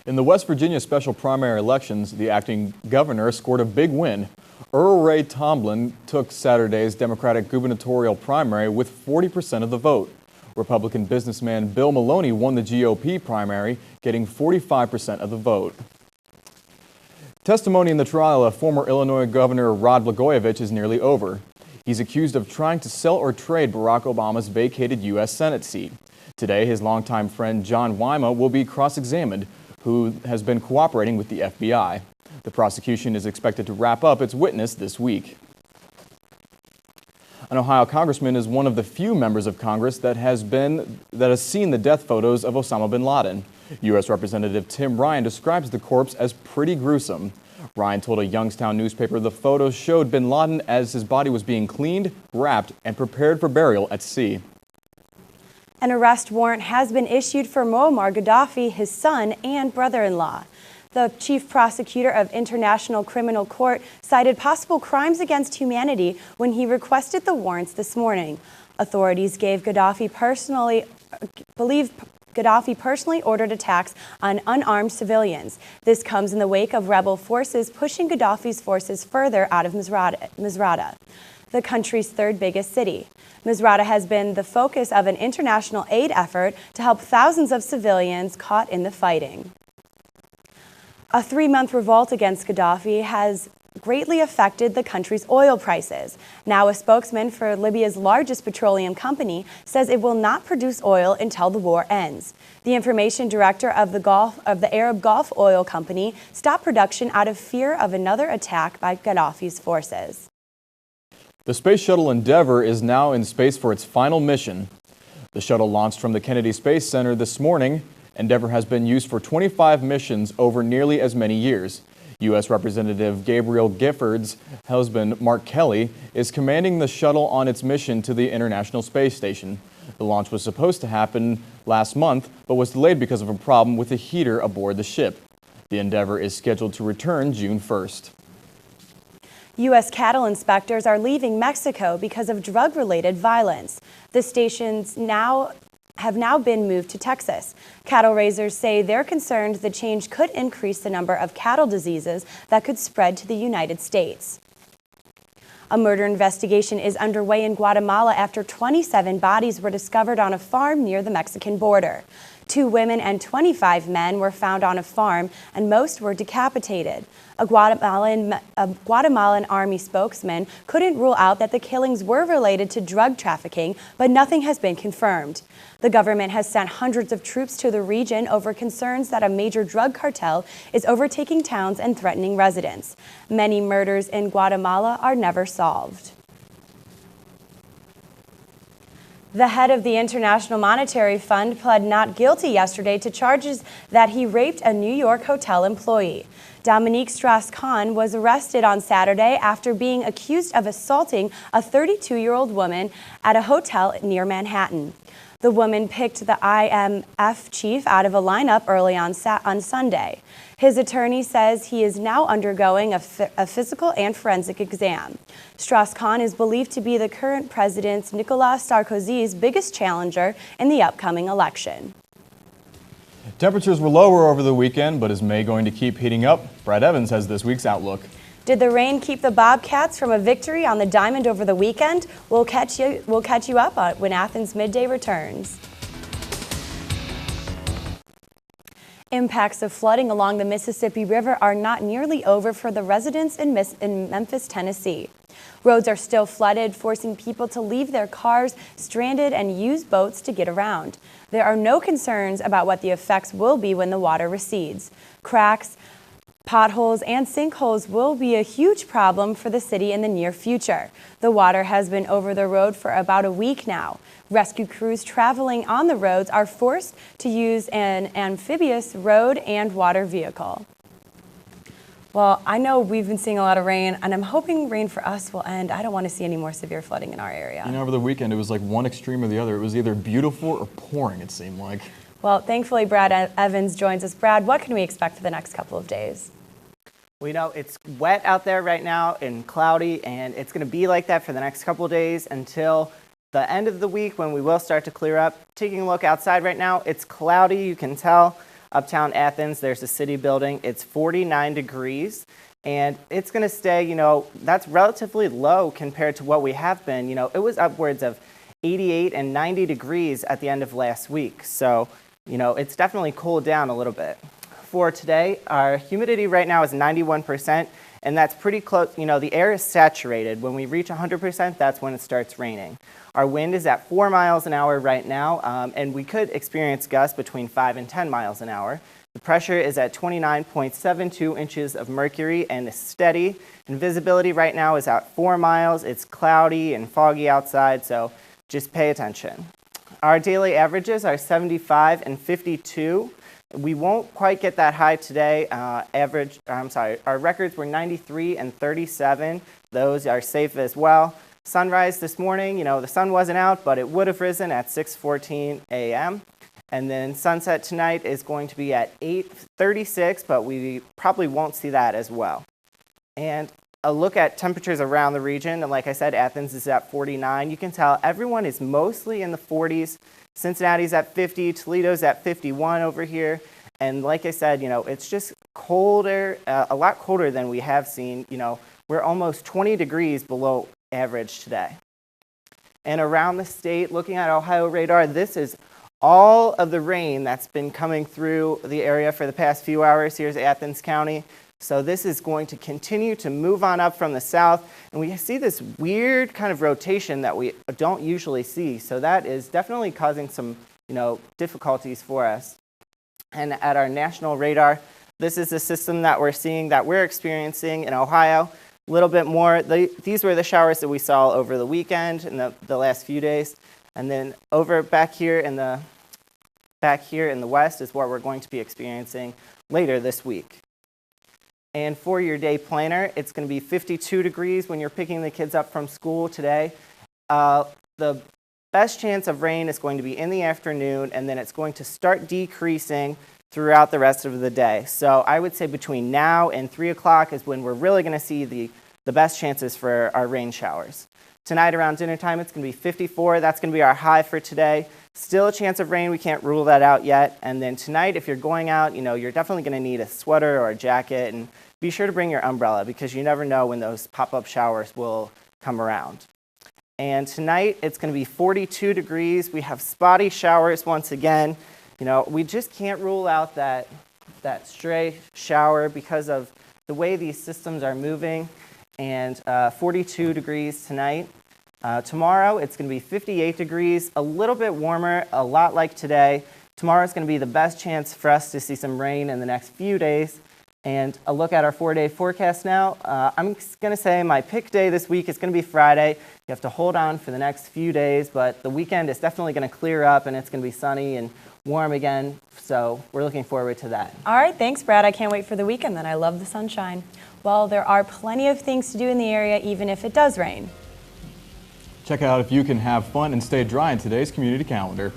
In the West Virginia special primary elections, the acting governor scored a big win. Earl Ray Tomblin took Saturday's Democratic gubernatorial primary with 40% of the vote. Republican businessman Bill Maloney won the GOP primary, getting 45% of the vote. Testimony in the trial of former Illinois Governor Rod Blagojevich is nearly over. He's accused of trying to sell or trade Barack Obama's vacated U.S. Senate seat. Today, his longtime friend John Wyma will be cross-examined, who has been cooperating with the FBI. The prosecution is expected to wrap up its witness this week. An Ohio congressman is one of the few members of Congress that has seen the death photos of Osama bin Laden. U.S. Representative Tim Ryan describes the corpse as pretty gruesome. Ryan told a Youngstown newspaper the photos showed bin Laden as his body was being cleaned, wrapped, and prepared for burial at sea. An arrest warrant has been issued for Muammar Gaddafi, his son, and brother-in-law. The chief prosecutor of International Criminal Court cited possible crimes against humanity when he requested the warrants this morning. Authorities believe Gaddafi personally ordered attacks on unarmed civilians. This comes in the wake of rebel forces pushing Gaddafi's forces further out of Misrata, the country's third biggest city. Misrata has been the focus of an international aid effort to help thousands of civilians caught in the fighting. A 3-month revolt against Gaddafi has greatly affected the country's oil prices. Now a spokesman for Libya's largest petroleum company says it will not produce oil until the war ends. The information director of the Arab Gulf Oil Company stopped production out of fear of another attack by Gaddafi's forces. The space shuttle Endeavour is now in space for its final mission. The shuttle launched from the Kennedy Space Center this morning. Endeavour has been used for 25 missions over nearly as many years. U.S. Representative Gabriel Gifford's husband, Mark Kelly, is commanding the shuttle on its mission to the International Space Station. The launch was supposed to happen last month, but was delayed because of a problem with the heater aboard the ship. The Endeavour is scheduled to return June 1st. U.S. cattle inspectors are leaving Mexico because of drug-related violence. The stations have now been moved to Texas. Cattle raisers say they're concerned the change could increase the number of cattle diseases that could spread to the United States. A murder investigation is underway in Guatemala after 27 bodies were discovered on a farm near the Mexican border. 2 women and 25 men were found on a farm, and most were decapitated. A Guatemalan army spokesman couldn't rule out that the killings were related to drug trafficking, but nothing has been confirmed. The government has sent hundreds of troops to the region over concerns that a major drug cartel is overtaking towns and threatening residents. Many murders in Guatemala are never solved. The head of the International Monetary Fund pled not guilty yesterday to charges that he raped a New York hotel employee. Dominique Strauss-Kahn was arrested on Saturday after being accused of assaulting a 32-year-old woman at a hotel near Manhattan. The woman picked the IMF chief out of a lineup early on Sunday. His attorney says he is now undergoing a physical and forensic exam. Strauss-Kahn is believed to be the current president Nicolas Sarkozy's biggest challenger in the upcoming election. Temperatures were lower over the weekend, but is May going to keep heating up? Brad Evans has this week's outlook. Did the rain keep the Bobcats from a victory on the diamond over the weekend? We'll catch you up when Athens Midday returns. Impacts of flooding along the Mississippi River are not nearly over for the residents in Memphis, Tennessee. Roads are still flooded, forcing people to leave their cars stranded and use boats to get around. There are no concerns about what the effects will be when the water recedes. Cracks, potholes, and sinkholes will be a huge problem for the city in the near future. The water has been over the road for about a week now. Rescue crews traveling on the roads are forced to use an amphibious road and water vehicle. Well, I know we've been seeing a lot of rain, and I'm hoping rain for us will end. I don't want to see any more severe flooding in our area. You know, over the weekend, it was like one extreme or the other. It was either beautiful or pouring, it seemed like. Well, thankfully, Brad Evans joins us. Brad, what can we expect for the next couple of days? We know it's wet out there right now and cloudy, and it's going to be like that for the next couple of days until the end of the week when we will start to clear up. Taking a look outside right now, it's cloudy, you can tell. uptown Athens. There's a city building. It's 49 degrees. And it's going to stay, that's relatively low compared to what we have been. It was upwards of 88 and 90 degrees at the end of last week. So, it's definitely cooled down a little bit. For today, our humidity right now is 91%, and that's pretty close. The air is saturated. When we reach 100%, that's when it starts raining. Our wind is at 4 miles an hour right now, and we could experience gusts between 5 and 10 miles an hour. The pressure is at 29.72 inches of mercury and is steady. And visibility right now is at 4 miles. It's cloudy and foggy outside, so just pay attention. Our daily averages are 75 and 52. We won't quite get that high today. Our records were 93 and 37. Those are safe as well. Sunrise this morning, the sun wasn't out, but it would have risen at 6:14 a.m. And then sunset tonight is going to be at 8:36, but we probably won't see that as well. And a look at temperatures around the region, and like I said, Athens is at 49. You can tell everyone is mostly in the 40s. Cincinnati's at 50, Toledo's at 51 over here. And like I said, it's just colder, a lot colder than we have seen. We're almost 20 degrees below average today. And around the state, looking at Ohio radar, this is all of the rain that's been coming through the area for the past few hours. Here's Athens County. So this is going to continue to move on up from the south, and we see this weird kind of rotation that we don't usually see. So that is definitely causing some, difficulties for us. And at our national radar, this is the system that we're seeing, that we're experiencing in Ohio. A little bit more. These were the showers that we saw over the weekend and the last few days. And then over back here in the west is what we're going to be experiencing later this week. And for your day planner, it's going to be 52 degrees when you're picking the kids up from school today. The best chance of rain is going to be in the afternoon, and then it's going to start decreasing throughout the rest of the day. So I would say between now and 3 o'clock is when we're really going to see the best chances for our rain showers. Tonight around dinner time, it's going to be 54. That's going to be our high for today. Still a chance of rain. We can't rule that out yet. And then tonight, if you're going out, you're definitely going to need a sweater or a jacket. And be sure to bring your umbrella because you never know when those pop-up showers will come around. And tonight, it's going to be 42 degrees. We have spotty showers once again. We just can't rule out that stray shower because of the way these systems are moving. And 42 degrees tonight. Tomorrow, it's going to be 58 degrees, a little bit warmer, a lot like today. Tomorrow is going to be the best chance for us to see some rain in the next few days. And a look at our 4-day forecast now. I'm going to say my pick day this week is going to be Friday. You have to hold on for the next few days, but the weekend is definitely going to clear up and it's going to be sunny and warm again. So we're looking forward to that. All right, thanks, Brad. I can't wait for the weekend then. I love the sunshine. Well, there are plenty of things to do in the area, even if it does rain. Check out if you can have fun and stay dry in today's community calendar.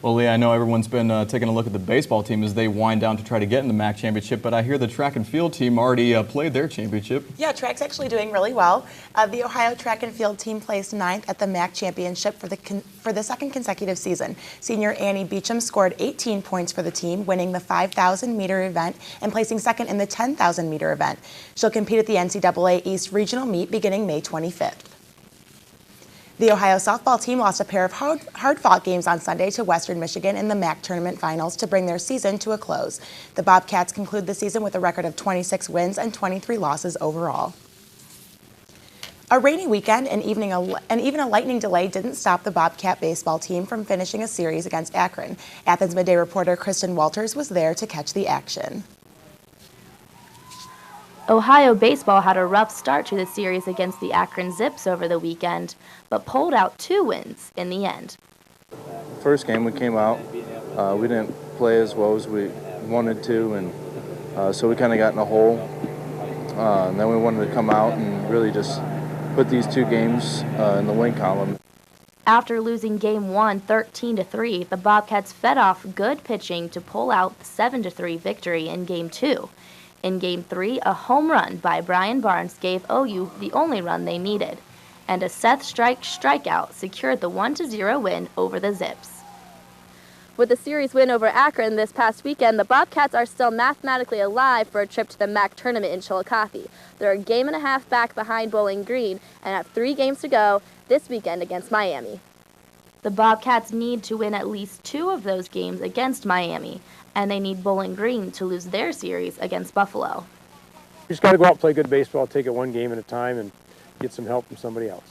Well, Leah, I know everyone's been taking a look at the baseball team as they wind down to try to get in the MAC championship, but I hear the track and field team already played their championship. Yeah, track's actually doing really well. The Ohio track and field team placed 9th at the MAC championship for the second consecutive season. Senior Annie Beecham scored 18 points for the team, winning the 5,000-meter event and placing second in the 10,000-meter event. She'll compete at the NCAA East Regional Meet beginning May 25th. The Ohio softball team lost a pair of hard-fought games on Sunday to Western Michigan in the MAC tournament finals to bring their season to a close. The Bobcats conclude the season with a record of 26 wins and 23 losses overall. A rainy weekend and even a lightning delay didn't stop the Bobcat baseball team from finishing a series against Akron. Athens Midday reporter Kristen Walters was there to catch the action. Ohio baseball had a rough start to the series against the Akron Zips over the weekend, but pulled out 2 wins in the end. first game we came out. We didn't play as well as we wanted to, and so we kind of got in a hole. And then we wanted to come out and really just put these 2 games in the win column. After losing Game 1 13-3, the Bobcats fed off good pitching to pull out the 7-3 victory in Game 2. In Game 3, a home run by Brian Barnes gave OU the only run they needed, and a Seth strikeout secured the 1-0 win over the Zips. With the series win over Akron this past weekend, the Bobcats are still mathematically alive for a trip to the MAC tournament in Chillicothe. They're a game and a half back behind Bowling Green and have 3 games to go this weekend against Miami. The Bobcats need to win at least 2 of those games against Miami, and they need Bowling Green to lose their series against Buffalo. You just got to go out and play good baseball, take it 1 game at a time, and get some help from somebody else.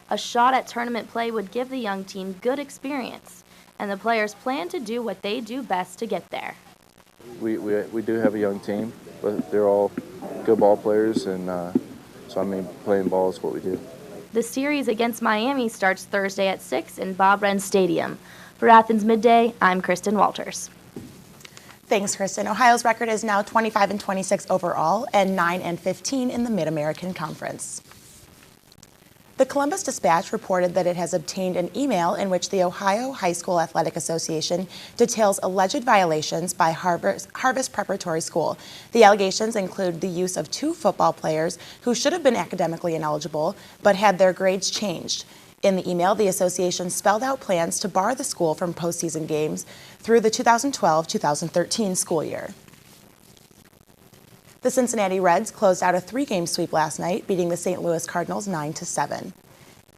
A shot at tournament play would give the young team good experience, and the players plan to do what they do best to get there. We do have a young team, but they're all good ball players, and so I mean, playing ball is what we do. The series against Miami starts Thursday at 6 in Bob Wren Stadium. For Athens Midday, I'm Kristen Walters. Thanks, Kristen. Ohio's record is now 25-26 overall and 9-15 in the Mid-American Conference. The Columbus Dispatch reported that it has obtained an email in which the Ohio High School Athletic Association details alleged violations by Harvest Preparatory School. The allegations include the use of 2 football players who should have been academically ineligible but had their grades changed. In the email, the association spelled out plans to bar the school from postseason games through the 2012-2013 school year. The Cincinnati Reds closed out a 3-game sweep last night, beating the St. Louis Cardinals 9-7.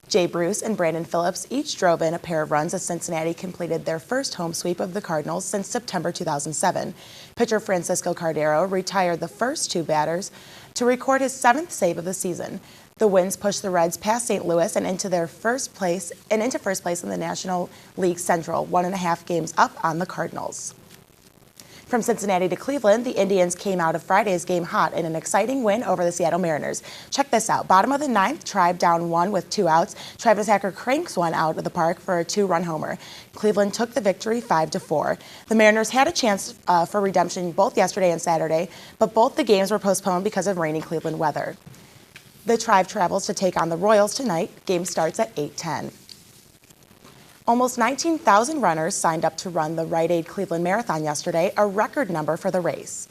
Jay Bruce and Brandon Phillips each drove in a pair of runs as Cincinnati completed their first home sweep of the Cardinals since September 2007. Pitcher Francisco Cardero retired the first 2 batters to record his 7th save of the season. The wins pushed the Reds past St. Louis and into first place in the National League Central, 1.5 games up on the Cardinals. From Cincinnati to Cleveland, the Indians came out of Friday's game hot in an exciting win over the Seattle Mariners. Check this out. Bottom of the 9th, Tribe down 1 with 2 outs. Travis Hacker cranks one out of the park for a 2-run homer. Cleveland took the victory 5-4. The Mariners had a chance for redemption both yesterday and Saturday, but both the games were postponed because of rainy Cleveland weather. The Tribe travels to take on the Royals tonight. Game starts at 8:10. Almost 19,000 runners signed up to run the Rite Aid Cleveland Marathon yesterday, a record number for the race.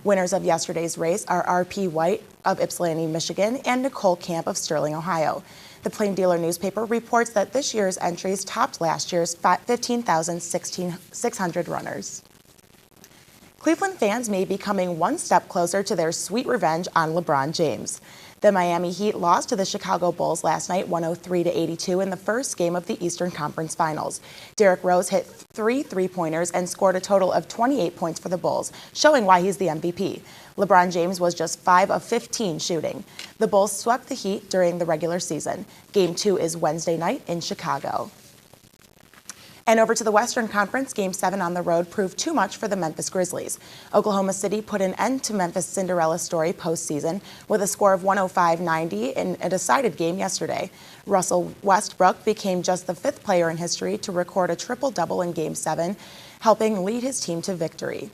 Winners of yesterday's race are R.P. White of Ypsilanti, Michigan, and Nicole Camp of Sterling, Ohio. The Plain Dealer newspaper reports that this year's entries topped last year's 15,600 runners. Cleveland fans may be coming one step closer to their sweet revenge on LeBron James. The Miami Heat lost to the Chicago Bulls last night, 103-82, in the first game of the Eastern Conference Finals. Derrick Rose hit 3 3-pointers and scored a total of 28 points for the Bulls, showing why he's the MVP. LeBron James was just 5 of 15 shooting. The Bulls swept the Heat during the regular season. Game 2 is Wednesday night in Chicago. And over to the Western Conference, Game 7 on the road proved too much for the Memphis Grizzlies. Oklahoma City put an end to Memphis' Cinderella story postseason with a score of 105-90 in a decided game yesterday. Russell Westbrook became just the 5th player in history to record a triple-double in Game 7, helping lead his team to victory.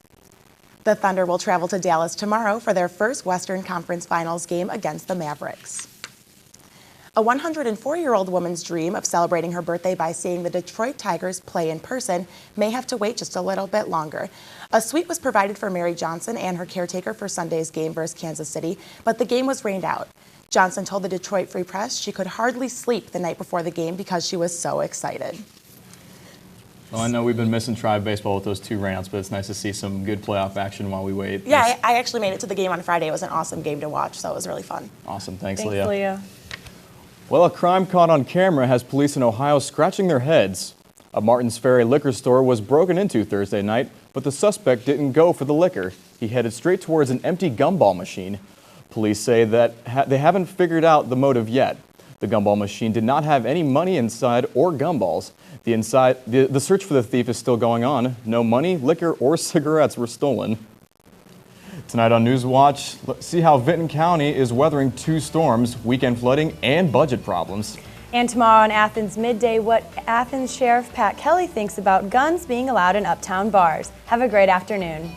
The Thunder will travel to Dallas tomorrow for their first Western Conference Finals game against the Mavericks. A 104-year-old woman's dream of celebrating her birthday by seeing the Detroit Tigers play in person may have to wait just a little bit longer. A suite was provided for Mary Johnson and her caretaker for Sunday's game versus Kansas City, but the game was rained out. Johnson told the Detroit Free Press she could hardly sleep the night before the game because she was so excited. Well, I know we've been missing Tribe baseball with those 2 rainouts, but it's nice to see some good playoff action while we wait. Yeah, I actually made it to the game on Friday. It was an awesome game to watch, so it was really fun. Awesome. Thanks, Thanks, Leah. Leah. Well, a crime caught on camera has police in Ohio scratching their heads. A Martins Ferry liquor store was broken into Thursday night, but the suspect didn't go for the liquor. He headed straight towards an empty gumball machine. Police say that they haven't figured out the motive yet. The gumball machine did not have any money inside or gumballs. The search for the thief is still going on. No money, liquor, or cigarettes were stolen. Tonight on News Watch, let's see how Vinton County is weathering 2 storms, weekend flooding, and budget problems. And tomorrow on Athens Midday, what Athens Sheriff Pat Kelly thinks about guns being allowed in uptown bars. Have a great afternoon.